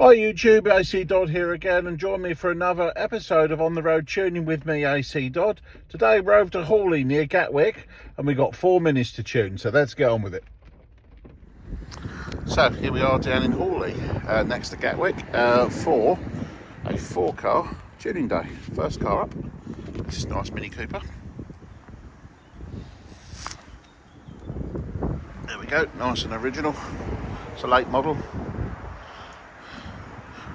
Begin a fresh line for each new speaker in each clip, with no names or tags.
Hi YouTube, ACDodd here again, and join me for another episode of On the Road Tuning with me, ACDodd. Today we're over to Horley near Gatwick, and we got 4 minutes to tune, so let's get on with it. So here we are down in Horley, next to Gatwick, for a 4-car tuning day. First car up, this is a nice Mini Cooper. There we go, nice and original. It's a late model.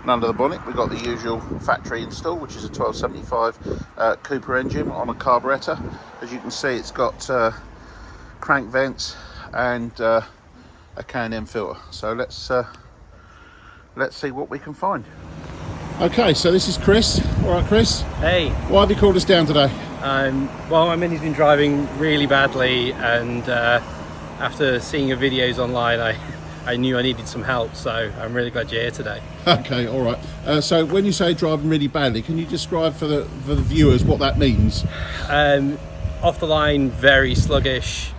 And under the bonnet we've got the usual factory install, which is a 1275 Cooper engine on a carburetor. As you can see, it's got crank vents and a K&M filter. So let's see what we can find. Okay, so this is Chris. All right, Chris.
Hey.
Why have you called us down today?
Well, my Mini's been driving really badly, and after seeing your videos online, I knew I needed some help, so I'm really glad you're here today.
Okay, all right. So when you say driving really badly, can you describe for the viewers what that means?
Off the line, very sluggish.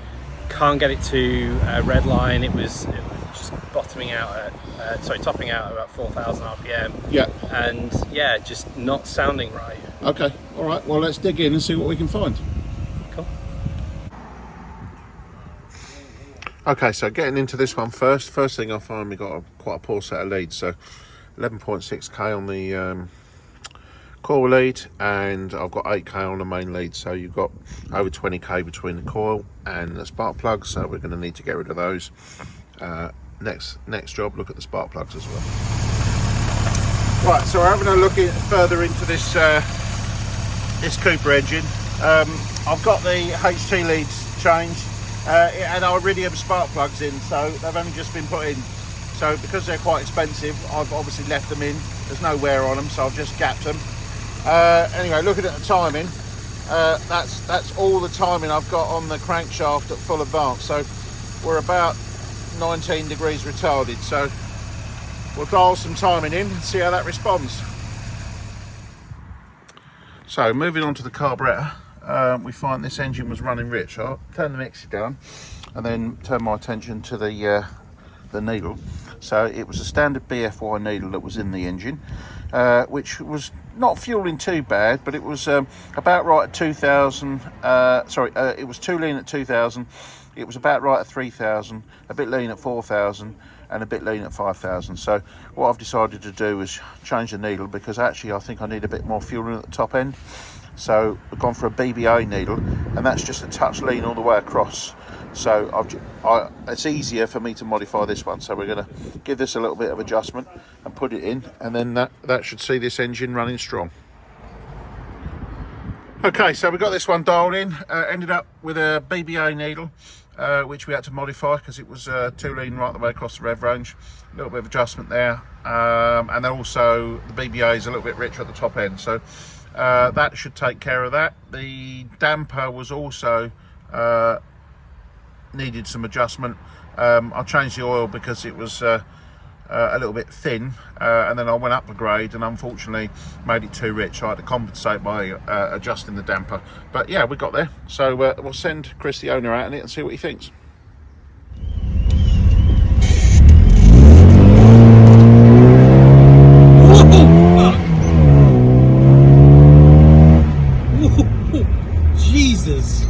Can't get it to red line. It was just topping out at about 4,000 RPM.
Yeah.
And yeah, just not sounding right.
Okay, all right. Well, let's dig in and see what we can find.
Cool.
Okay, so getting into this one first thing I find, we got quite a poor set of leads. So 11.6k on the coil lead, and I've got 8k on the main lead. So you've got over 20k between the coil and the spark plugs. So we're going to need to get rid of those. Next job, look at the spark plugs as well. Right, so we're having a look further into this this Cooper engine. I've got the HT leads changed. It had iridium spark plugs in, so they've only just been put in. So because they're quite expensive, I've obviously left them in. There's no wear on them, so I've just gapped them. Anyway, looking at the timing, that's all the timing I've got on the crankshaft at full advance. So we're about 19 degrees retarded. So we'll dial some timing in and see how that responds. So moving on to the carburetor. We find this engine was running rich. I'll turn the mixer down and then turn my attention to the needle. So it was a standard BFY needle that was in the engine, which was not fueling too bad, but it was about right at 2,000. It was too lean at 2,000. It was about right at 3,000, a bit lean at 4,000, and a bit lean at 5,000. So what I've decided to do is change the needle, because actually I think I need a bit more fueling at the top end. So we've gone for a BBA needle, and that's just a touch lean all the way across. So it's easier for me to modify this one. So we're going to give this a little bit of adjustment and put it in, and then that should see this engine running strong. Okay, so we got this one dialed in. Ended up with a BBA needle, which we had to modify because it was too lean right the way across the rev range. A little bit of adjustment there, and then also the BBA is a little bit richer at the top end. So that should take care of that. The damper was also needed some adjustment. I changed the oil because it was a little bit thin, and then I went up a grade and unfortunately made it too rich. So I had to compensate by adjusting the damper. But yeah, we got there. So we'll send Chris, the owner, out in it and see what he thinks.
Jesus.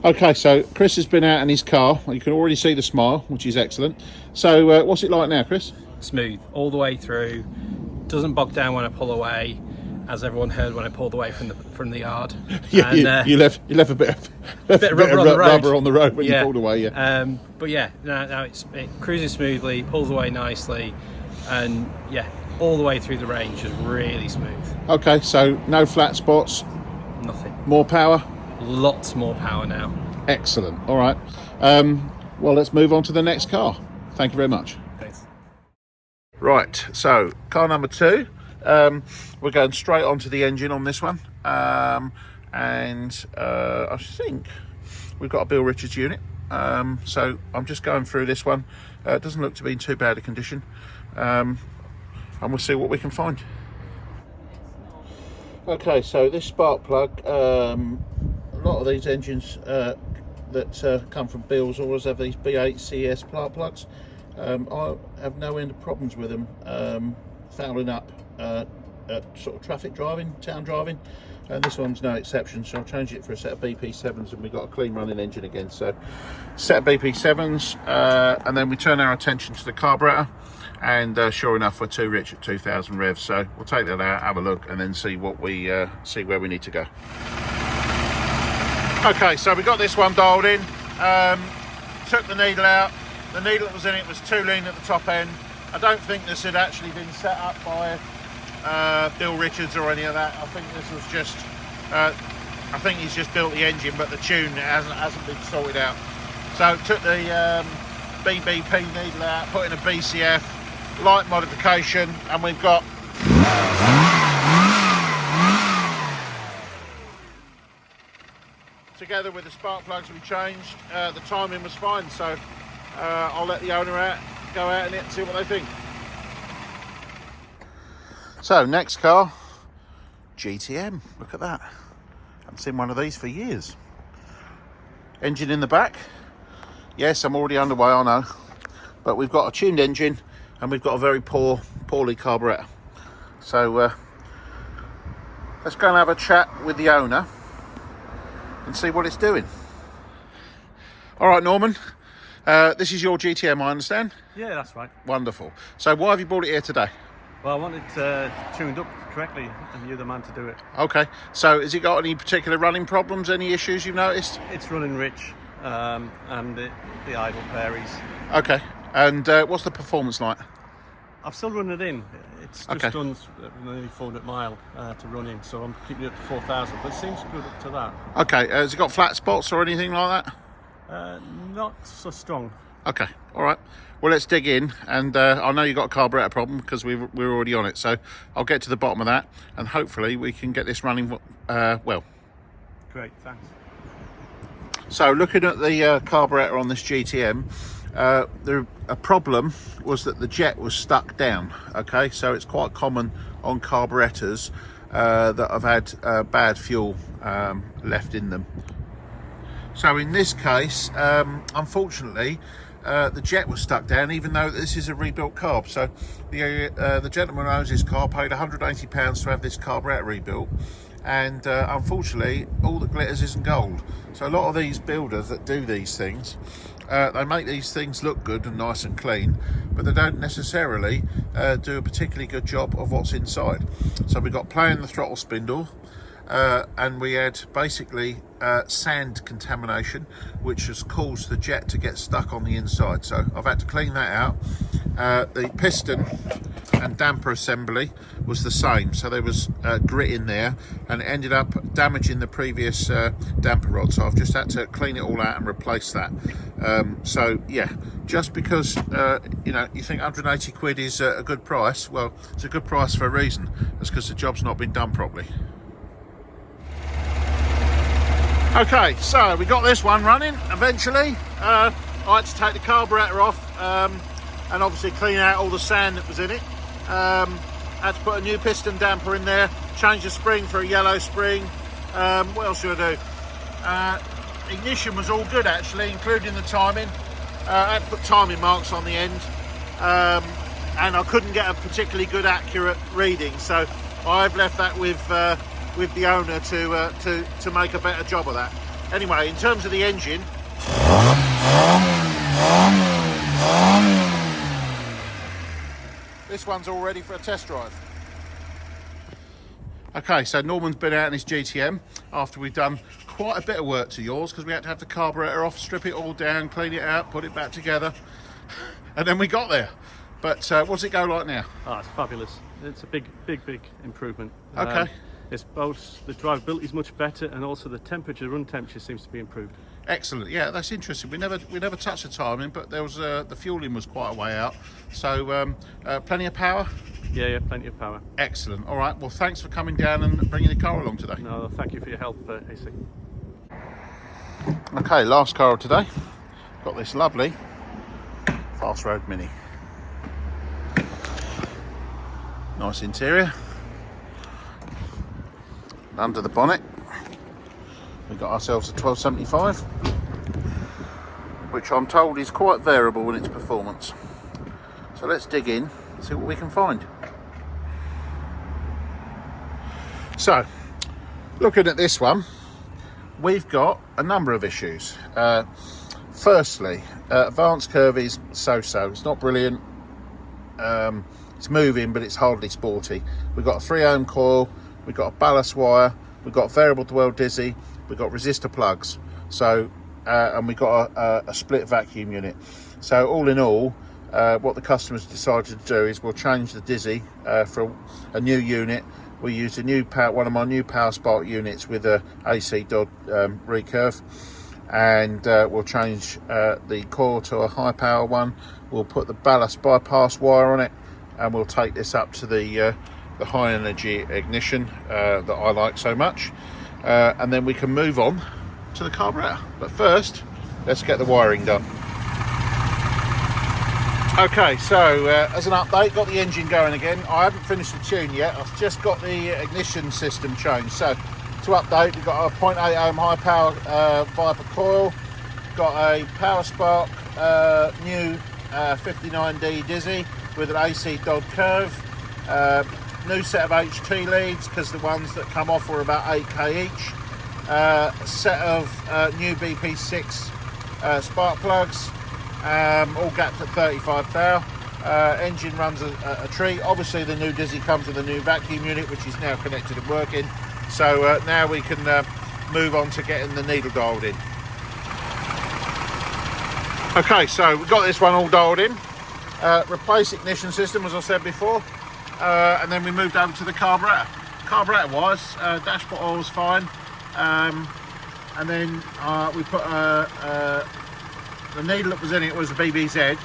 Okay, so Chris has been out in his car. You can already see the smile, which is excellent. So what's it like now, Chris?
Smooth all the way through. Doesn't bog down when I pull away, as everyone heard when I pulled away from the yard.
Yeah, and, you left a bit of rubber on the road when you pulled away. Yeah.
But yeah, now it cruises smoothly, pulls away nicely, and yeah, all the way through the range is really smooth.
Okay, so no flat spots.
Nothing.
More power.
Lots more power now.
Excellent. All right. Well, let's move on to the next car. Thank you very much.
Thanks.
Right. So car number 2. We're going straight onto the engine on this one, and I think we've got a Bill Richards unit. So I'm just going through this one. It doesn't look to be in too bad a condition, and we'll see what we can find. Okay, so this spark plug, a lot lot of these engines that come from Bills always have these B8 CS spark plugs. I have no end of problems with them fouling up at sort of traffic driving, town driving, and this one's no exception. So I'll change it for a set of BP7s, and we've got a clean running engine again. So set of BP7s, and then we turn our attention to the carburetor, and sure enough, we're too rich at 2,000 revs. So we'll take that out, have a look, and then see what we see where we need to go. Okay, so we got this one dialed in. Took the needle out. The needle that was in it was too lean at the top end. I don't think this had actually been set up by Bill Richards or any of that. I think this was just, I think he's just built the engine, but the tune hasn't been sorted out. So took the BBP needle out, put in a BCF, light modification, and we've got together with the spark plugs we changed, the timing was fine. So I'll let the owner go out in it and see what they think. So next car, GTM. Look at that. Haven't seen one of these for years. Engine in the back. Yes, I'm already underway, I know. But we've got a tuned engine and we've got a very poorly carburetor. So let's go and have a chat with the owner and see what it's doing. All right, Norman. This is your GTM, I understand?
Yeah, that's right.
Wonderful. So why have you brought it here today?
Well, I want it tuned up correctly, and you're the man to do it.
Okay. So has it got any particular running problems, any issues you've noticed?
It's running rich, and the idle varies.
Okay. And what's the performance like?
I've still run it in. It's just
Okay.
done nearly 400 mile to run in, so I'm keeping it up to 4,000, but it seems good up to that.
Okay. Has it got flat spots or anything like that?
Not so strong.
Okay. All right. Well, let's dig in, and I know you've got a carburetor problem because we're already on it, so I'll get to the bottom of that, and hopefully we can get this running well.
Great, thanks.
So looking at the carburetor on this GTM, a problem was that the jet was stuck down. Okay, so it's quite common on carburetors that have had bad fuel left in them. So in this case, unfortunately, the jet was stuck down, even though this is a rebuilt carb. So the gentleman who owns this car paid £180 to have this carburetor rebuilt, and unfortunately all that glitters isn't gold. So a lot of these builders that do these things, they make these things look good and nice and clean, but they don't necessarily do a particularly good job of what's inside. So we got play in the throttle spindle, and we had basically sand contamination, which has caused the jet to get stuck on the inside. So I've had to clean that out. The piston and damper assembly was the same, so there was grit in there, and it ended up damaging the previous damper rod. So I've just had to clean it all out and replace that. So yeah, just because you know, you think 180 quid is a good price, well, it's a good price for a reason. That's because the job's not been done properly. Okay, so we got this one running eventually. I had to take the carburetor off and obviously clean out all the sand that was in it. Had to put a new piston damper in there, change the spring for a yellow spring. What else should I do? Ignition was all good actually, including the timing. I had to put timing marks on the end, and I couldn't get a particularly good accurate reading, so I've left that with the owner to make a better job of that. Anyway, in terms of the engine, this one's all ready for a test drive. Okay, so Norman's been out in his GTM after we've done quite a bit of work to yours, because we had to have the carburetor off, strip it all down, clean it out, put it back together, and then we got there. But what's it go like now?
Oh, it's fabulous. It's a big improvement.
Okay.
It's both the drivability is much better, and also the temperature, run temperature, seems to be improved.
Excellent. Yeah, that's interesting. We never touched the timing, but there was the fueling was quite a way out. So plenty of power.
Yeah, plenty of power.
Excellent. All right. Well, thanks for coming down and bringing the car along today.
No, thank you for your help, AC.
Okay, last car of today. Got this lovely Fast Road Mini. Nice interior. Under the bonnet, we got ourselves a 1275, which I'm told is quite variable in its performance. So let's dig in and see what we can find. So, looking at this one, we've got a number of issues. Firstly, advance curve is so-so. It's not brilliant. It's moving, but it's hardly sporty. We've got a 3 ohm coil, we've got a ballast wire, we've got variable dwell dizzy, we've got resistor plugs. So, and we've got a split vacuum unit. So all in all, what the customers decided to do is we'll change the dizzy for a new unit. We used one of my new Power Spark units with a ACDodd recurve, and we'll change the coil to a high power one. We'll put the ballast bypass wire on it, and we'll take this up to the high energy ignition that I like so much, and then we can move on to the carburetor. But first, let's get the wiring done. Okay, so as an update, got the engine going again. I haven't finished the tune yet. I've just got the ignition system changed. So to update, we've got a 0.8 ohm high power Viper coil, got a Power Spark new 59D dizzy with an AC-Dodd curve, new set of HT leads because the ones that come off were about 8k each, set of new BP6 spark plugs, all gapped at 35 thou. Engine runs a treat. Obviously the new dizzy comes with a new vacuum unit, which is now connected and working. So now we can move on to getting the needle dialed in. Okay, so we've got this one all dialed in. Replace ignition system, as I said before, and then we moved over to the carburetor. Carburetor wise, dashboard oil was fine, and then we put the needle that was in it was a BBZ,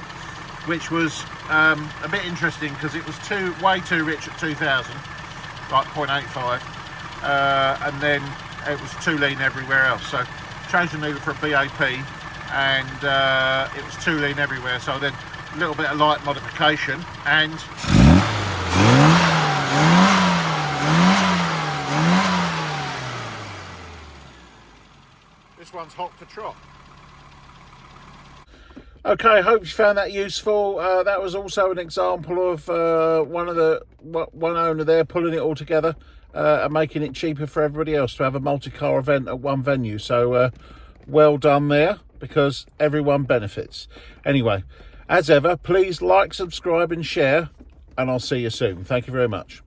which was a bit interesting because it was way too rich at 2000, like 0.85, and then it was too lean everywhere else. So changed the needle for a BAP, and it was too lean everywhere. So then a little bit of light modification, and this one's hot to trot. Okay, hope you found that useful. That was also an example of one owner there pulling it all together and making it cheaper for everybody else to have a multi-car event at one venue. So well done there, because everyone benefits. Anyway, as ever, please like, subscribe and share, and I'll see you soon. Thank you very much.